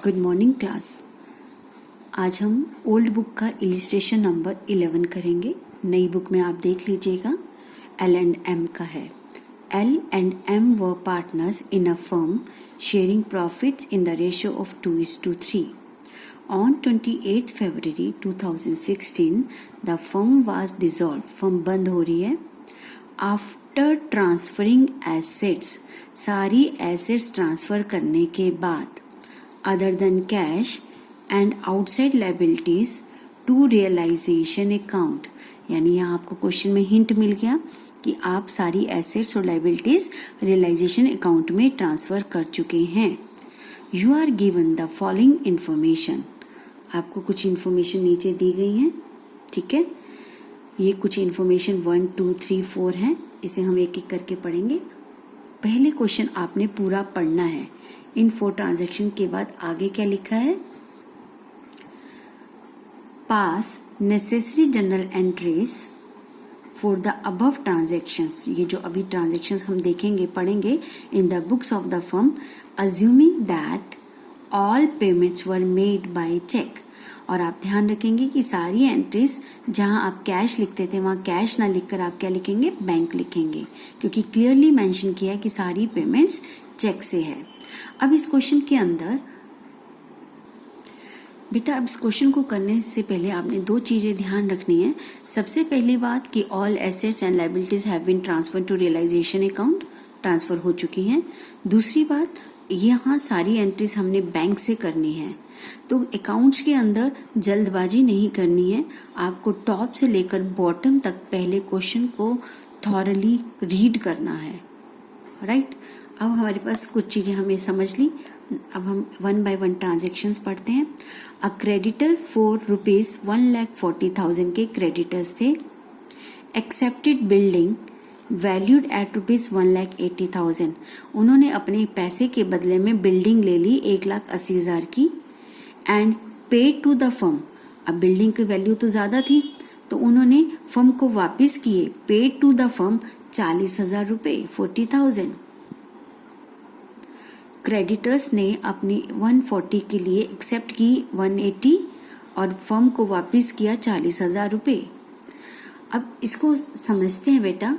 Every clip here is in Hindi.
Good morning class. आज हम ओल्ड बुक का इलिस्ट्रेशन नंबर 11 करेंगे। नई बुक में आप देख लीजिएगा, L&M का है। L&M were partners in a firm sharing profits in the ratio of 2:3. On 28th February 2016, the firm was dissolved. firm बंद हो रही है। After transferring assets, सारी assets ट्रांसफर करने के बाद other than cash and outside liabilities to realization account, यानी यहाँ आपको क्वेश्चन में हिंट मिल गया कि आप सारी एसेट्स और लाइबिलिटीज रियलाइजेशन अकाउंट में ट्रांसफर कर चुके हैं। You are given the following information, आपको कुछ इंफॉर्मेशन नीचे दी गई है। ठीक है, ये कुछ इंफॉर्मेशन 1, 2, 3, 4 है। इसे हम एक एक करके पढ़ेंगे। पहले क्वेश्चन आपने पूरा पढ़ना है। इन 4 ट्रांजैक्शन के बाद आगे क्या लिखा है? Pass necessary journal entries for the above transactions, ये जो अभी ट्रांजैक्शंस हम देखेंगे पढ़ेंगे, in the books of the firm assuming that all payments were made by cheque. और आप ध्यान रखेंगे कि सारी एंट्रीज जहां आप कैश लिखते थे वहां कैश ना लिखकर आप क्या लिखेंगे? बैंक लिखेंगे, क्योंकि क्लियरली मेंशन किया है कि सारी पेमेंट्स चेक से है। अब इस क्वेश्चन के अंदर बेटा, अब इस क्वेश्चन को करने से पहले आपने 2 चीजें ध्यान रखनी है। सबसे पहली बात कि all assets and liabilities have been transfer to realization account, transfer हो चुकी हैं। दूसरी बात, यहाँ सारी एंट्रीज हमने बैंक से करनी है, तो अकाउंट्स के अंदर जल्दबाजी नहीं करनी है। आपको टॉप से लेकर बॉटम तक पहले क्वेश्चन को थॉरली रीड करना है। राइट, अब हमारे पास कुछ चीजें हमें समझ ली। अब हम 1 by 1 ट्रांजेक्शन्स पढ़ते हैं। अ क्रेडिटर फॉर ₹1,40,000 के क्रेडिटर्स थे। एक्सेप्टेड बिल्डिंग वैल्यूड एट ₹1,80,000, उन्होंने अपने पैसे के बदले में बिल्डिंग ले ली 1,80,000 की। And paid to the firm, अब बिल्डिंग की वैल्यू तो ज्यादा थी तो उन्होंने फर्म को वापस किए, पेड टू द फर्म 40,000 रुपए, 40,000। क्रेडिटर्स ने अपनी 140 के लिए एक्सेप्ट की 180 और फर्म को वापस किया 40,000 रुपए। अब इसको समझते हैं बेटा।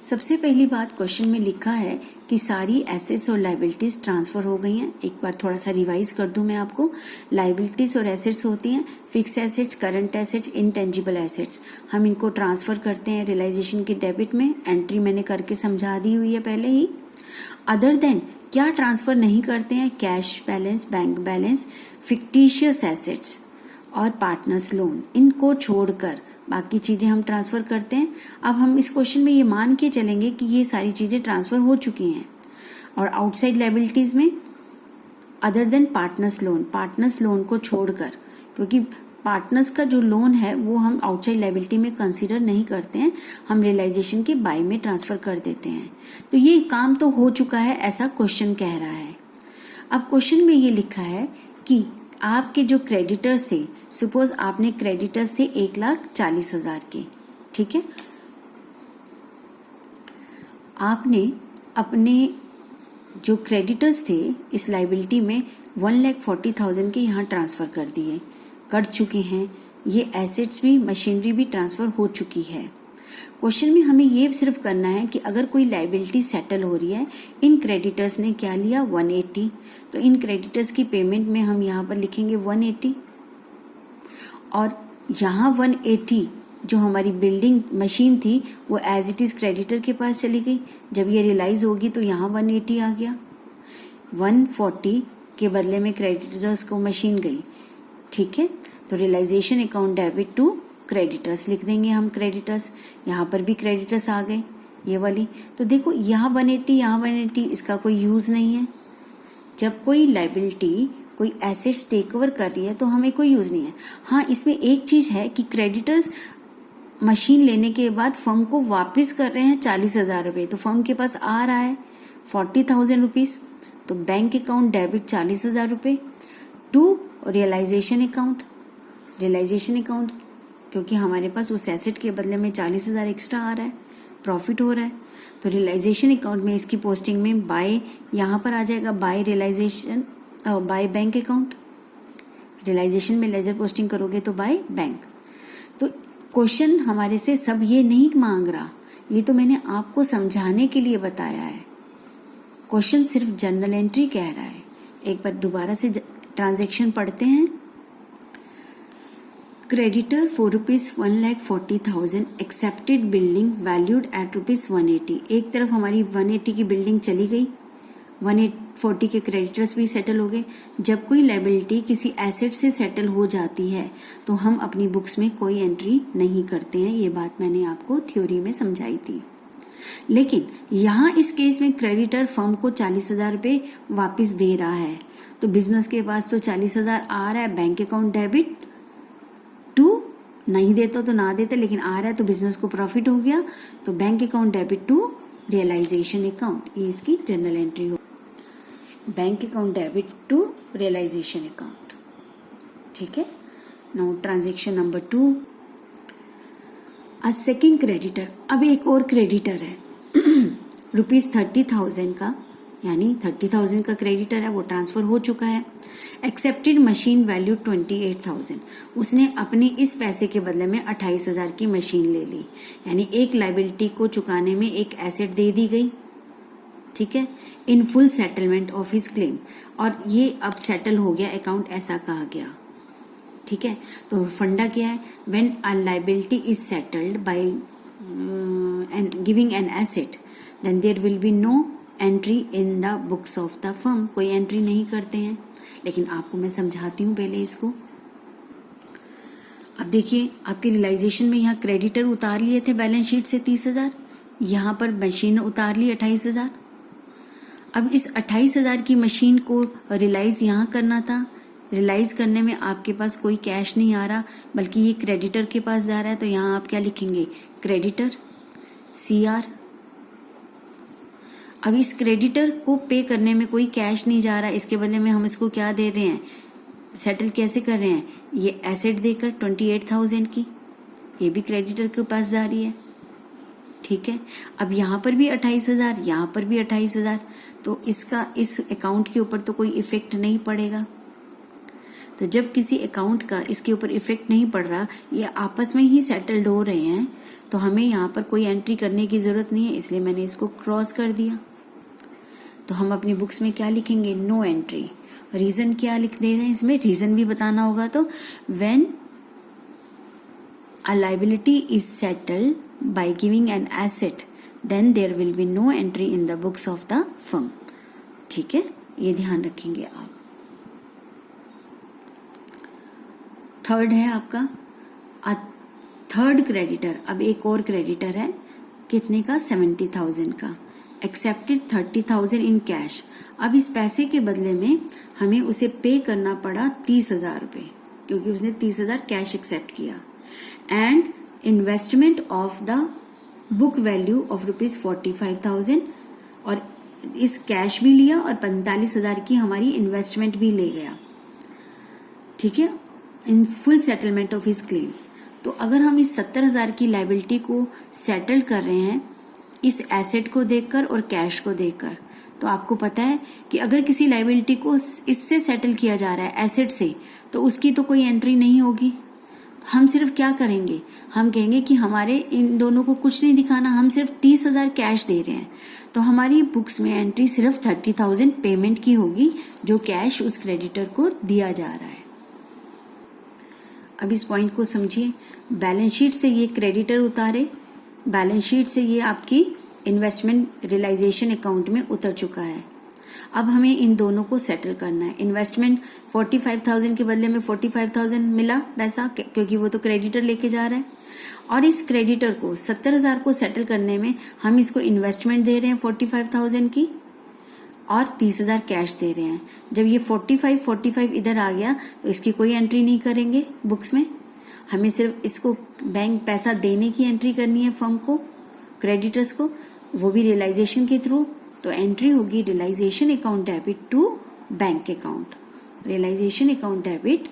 सबसे पहली बात क्वेश्चन में लिखा है कि सारी एसेट्स और लायबिलिटीज ट्रांसफर हो गई हैं। एक बार थोड़ा सा रिवाइज कर दूं मैं आपको। लायबिलिटीज और एसेट्स होती हैं fix assets, current assets, intangible assets. हम इनको ट्रांसफर करते हैं रियलाइजेशन के डेबिट में। एंट्री मैंने करके समझा दी हुई है पहले ही। अदर देन क्या ट्रांसफर नहीं करते हैं? Cash balance, bank balance, fictitious assets और पार्टनर्स लोन, इनको छोड़कर बाकी चीजें हम ट्रांसफर करते हैं। अब हम इस क्वेश्चन में ये मान के चलेंगे कि ये सारी चीजें ट्रांसफर हो चुकी हैं। और आउटसाइड लायबिलिटीज में अदर देन पार्टनर्स लोन को छोड़कर, क्योंकि पार्टनर्स का जो लोन है वो हम आउटसाइड लायबिलिटी में कंसीडर नहीं करते हैं, हम रियलाइजेशन के बाय में ट्रांसफर कर देते हैं। तो ये काम तो हो चुका है, ऐसा क्वेश्चन कह रहा है। अब क्वेश्चन में ये लिखा है कि आपके जो क्रेडिटर्स थे, सपोज आपने क्रेडिटर्स थे 1,40,000 के, ठीक है। आपने अपने जो क्रेडिटर्स थे इस लायबिलिटी में 1,40,000 के यहाँ ट्रांसफर कर चुके हैं। ये एसेट्स भी, मशीनरी भी ट्रांसफर हो चुकी है। क्वेश्चन में हमें ये सिर्फ करना है कि अगर कोई लायबिलिटी सेटल हो रही है, इन क्रेडिटर्स ने क्या लिया? 180, तो इन क्रेडिटर्स की पेमेंट में हम यहाँ पर लिखेंगे 180। और यहाँ 180 जो हमारी बिल्डिंग मशीन थी वो एज इट इज क्रेडिटर के पास चली गई। जब ये रियलाइज होगी तो यहाँ 180 आ गया। 140 के बदले में क्रेडिटर्स को मशीन गई, ठीक है। तो realization account debit to creditors लिख देंगे हम। क्रेडिटर्स, यहाँ पर भी क्रेडिटर्स आ गए ये वाली। तो देखो यहाँ 180, यहाँ 180, इसका कोई यूज नहीं है। जब कोई लायबिलिटी, कोई एसेट्स टेक ओवर कर रही है तो हमें कोई यूज नहीं है। हाँ, इसमें एक चीज है कि क्रेडिटर्स मशीन लेने के बाद फर्म को वापस कर रहे हैं 40,000 रुपए, तो फर्म के पास आ रहा है 40,000 रुपीज। तो बैंक अकाउंट डेबिट 40,000 रुपए टू रियलाइजेशन अकाउंट, क्योंकि हमारे पास उस एसेट के बदले में 40,000 एक्स्ट्रा आ रहा है, प्रॉफिट हो रहा है। तो रियलाइजेशन अकाउंट में इसकी पोस्टिंग में बाय यहाँ पर आ जाएगा, by realization by bank account, realization में लेजर पोस्टिंग करोगे तो बाय बैंक। तो क्वेश्चन हमारे से सब ये नहीं मांग रहा, ये तो मैंने आपको समझाने के लिए बताया है। क्वेश्चन सिर्फ जर्नल एंट्री कह रहा है। एक बार दोबारा से ट्रांजैक्शन पढ़ते हैं। Creditor for ₹1,40,000 accepted building valued at ₹180। एक तरफ हमारी 180 की बिल्डिंग चली गई, 140 के क्रेडिटर्स भी सेटल हो गए। जब कोई लायबिलिटी किसी एसेट से सेटल हो जाती है तो हम अपनी बुक्स में कोई एंट्री नहीं करते हैं। ये बात मैंने आपको थ्योरी में समझाई थी। लेकिन यहाँ इस केस में क्रेडिटर फर्म को 40,000 रुपये वापिस दे रहा है, तो बिजनेस के पास तो 40,000 आ रहा है, बैंक अकाउंट डेबिट टू, नहीं देता तो ना देते, लेकिन आ रहा है तो बिजनेस को प्रॉफिट हो गया, तो bank account debit to realization account, ये इसकी जर्नल एंट्री हो। Bank account debit to realization account, ठीक है। Now transaction number 2, a second creditor, अब एक और क्रेडिटर है ₹30,000 का, यानी 30,000 का क्रेडिटर है, वो ट्रांसफर हो चुका है। एक्सेप्टेड मशीन वैल्यू 28,000, उसने अपने इस पैसे के बदले में 28,000 की मशीन ले ली, यानी एक लायबिलिटी को चुकाने में एक एसेट दे दी गई, ठीक है, in full settlement of his claim, और ये अब सेटल हो गया अकाउंट, ऐसा कहा गया, ठीक है। तो फंडा क्या है, when a liability is settled by giving an asset then there will be no entry in the books of the firm, कोई एंट्री नहीं करते हैं। लेकिन आपको मैं समझाती हूँ पहले इसको। अब देखिए, आपके रियलाइजेशन में यहाँ क्रेडिटर उतार लिए थे बैलेंस शीट से 30,000, यहाँ पर मशीन उतार ली 28,000। अब इस 28,000 की मशीन को रियलाइज यहाँ करना था, रियलाइज करने में आपके पास कोई कैश नहीं आ रहा, बल्कि ये क्रेडिटर के पास जा रहा है, तो यहाँ आप क्या लिखेंगे, क्रेडिटर CR। अब इस क्रेडिटर को पे करने में कोई कैश नहीं जा रहा, इसके बदले में हम इसको क्या दे रहे हैं, सेटल कैसे कर रहे हैं, ये एसेट देकर 28,000 की, ये भी क्रेडिटर के पास जा रही है, ठीक है। अब यहाँ पर भी 28,000, यहाँ पर भी 28,000, तो इसका इस अकाउंट के ऊपर तो कोई इफेक्ट नहीं पड़ेगा। तो जब किसी अकाउंट का इसके ऊपर इफेक्ट नहीं पड़ रहा, ये आपस में ही सेटल्ड हो रहे हैं, तो हमें यहाँ पर कोई एंट्री करने की जरूरत नहीं है, इसलिए मैंने इसको क्रॉस कर दिया। तो हम अपनी बुक्स में क्या लिखेंगे, नो एंट्री। रीजन क्या लिख दे रहे हैं, इसमें रीजन भी बताना होगा। तो when a liability is settled by giving an asset then there will be no entry in the books of the firm, ठीक है, ये ध्यान रखेंगे आप। थर्ड है आपका थर्ड क्रेडिटर, अब एक और क्रेडिटर है, कितने का, 70,000 का, एक्सेप्टेड 30,000 इन कैश। अब इस पैसे के बदले में हमें उसे पे करना पड़ा 30,000 रुपये, क्योंकि उसने 30,000 कैश एक्सेप्ट किया, and investment of the book value of ₹45,000, और इस कैश भी लिया और 45,000 की हमारी इन्वेस्टमेंट भी ले गया, ठीक है, in full settlement of his claim. तो अगर हम इस 70,000 की लायबिलिटी को सेटल कर रहे हैं इस एसेट को देखकर और कैश को देखकर, तो आपको पता है कि अगर किसी लायबिलिटी को इससे सेटल किया जा रहा है एसेट से, तो उसकी तो कोई एंट्री नहीं होगी। हम सिर्फ क्या करेंगे, हम कहेंगे कि हमारे इन दोनों को कुछ नहीं दिखाना, हम सिर्फ 30,000 कैश दे रहे हैं, तो हमारी बुक्स में एंट्री सिर्फ 30,000 पेमेंट की होगी, जो कैश उस क्रेडिटर को दिया जा रहा है। अब इस पॉइंट को समझिए, बैलेंस शीट से ये क्रेडिटर उतारे, बैलेंस शीट से ये आपकी इन्वेस्टमेंट रियलाइजेशन अकाउंट में उतर चुका है। अब हमें इन दोनों को सेटल करना है। इन्वेस्टमेंट 45,000 के बदले में 45,000 मिला पैसा, क्योंकि वो तो क्रेडिटर लेके जा रहा है, और इस क्रेडिटर को 70,000 को सेटल करने में हम इसको इन्वेस्टमेंट दे रहे हैं 45,000 की, और 30,000 कैश दे रहे हैं। जब ये 45 इधर आ गया, तो इसकी कोई एंट्री नहीं करेंगे बुक्स में, हमें सिर्फ इसको बैंक पैसा देने की एंट्री करनी है फर्म को, क्रेडिटर्स को, वो भी रियलाइजेशन के थ्रू। तो एंट्री होगी realization account debit to bank account, realization account debit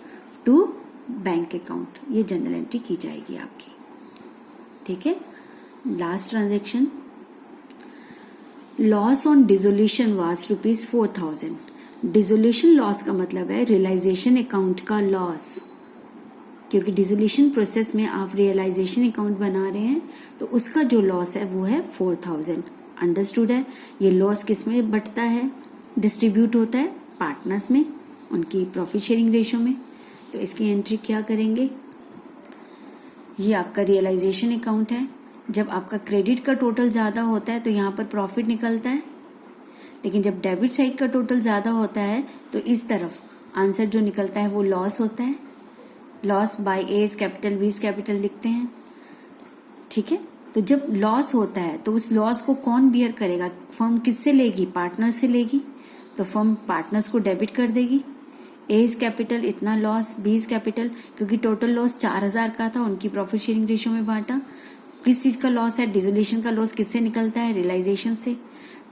to bank account, ये जनरल एंट्री की जाएगी आपकी, ठीक है। Last transaction, loss on dissolution was ₹4,000, dissolution loss का मतलब है रियलाइजेशन अकाउंट का लॉस, क्योंकि डिसोल्यूशन प्रोसेस में आप रियलाइजेशन अकाउंट बना रहे हैं तो उसका जो लॉस है वो है 4000। अंडरस्टूड है। ये लॉस किस में बंटता है, डिस्ट्रीब्यूट होता है पार्टनर्स में, उनकी प्रॉफिट शेयरिंग रेशो में। तो इसकी एंट्री क्या करेंगे, ये आपका रियलाइजेशन अकाउंट है। जब आपका क्रेडिट का टोटल ज़्यादा होता है तो यहाँ पर प्रॉफिट निकलता है, लेकिन जब डेबिट साइड का टोटल ज़्यादा होता है तो इस तरफ आंसर जो निकलता है वो लॉस होता है। Loss by A's capital B's capital लिखते हैं, ठीक है। तो जब लॉस होता है तो उस लॉस को कौन बियर करेगा, फर्म किससे लेगी, पार्टनर से लेगी। तो फर्म पार्टनर्स को डेबिट कर देगी। एज कैपिटल इतना लॉस, बीज कैपिटल क्योंकि टोटल लॉस 4000 का था, उनकी प्रॉफिट शेयरिंग रेशो में बांटा। किस चीज का लॉस है, डिसोल्यूशन का लॉस किससे निकलता है, रियलाइजेशन से।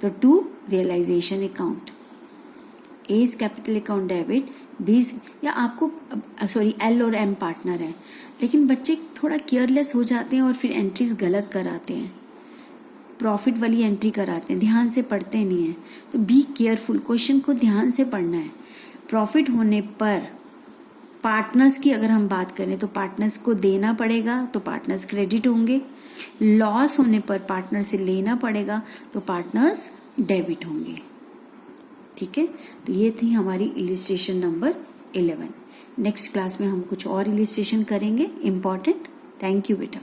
तो to realization account, A's capital account debit, B's या आपको सॉरी एल और एम पार्टनर है, लेकिन बच्चे थोड़ा केयरलेस हो जाते हैं और फिर एंट्रीज गलत कराते हैं, प्रॉफिट वाली एंट्री कराते हैं, ध्यान से पढ़ते नहीं है। तो बी केयरफुल, क्वेश्चन को ध्यान से पढ़ना है। प्रॉफिट होने पर पार्टनर्स की अगर हम बात करें तो पार्टनर्स को देना पड़ेगा तो पार्टनर्स क्रेडिट होंगे, लॉस होने पर पार्टनर से लेना पड़ेगा तो पार्टनर्स डेबिट होंगे, ठीक है। तो ये थी हमारी इलिस्ट्रेशन नंबर 11। नेक्स्ट क्लास में हम कुछ और इलिस्ट्रेशन करेंगे इम्पॉर्टेंट। थैंक यू बेटा।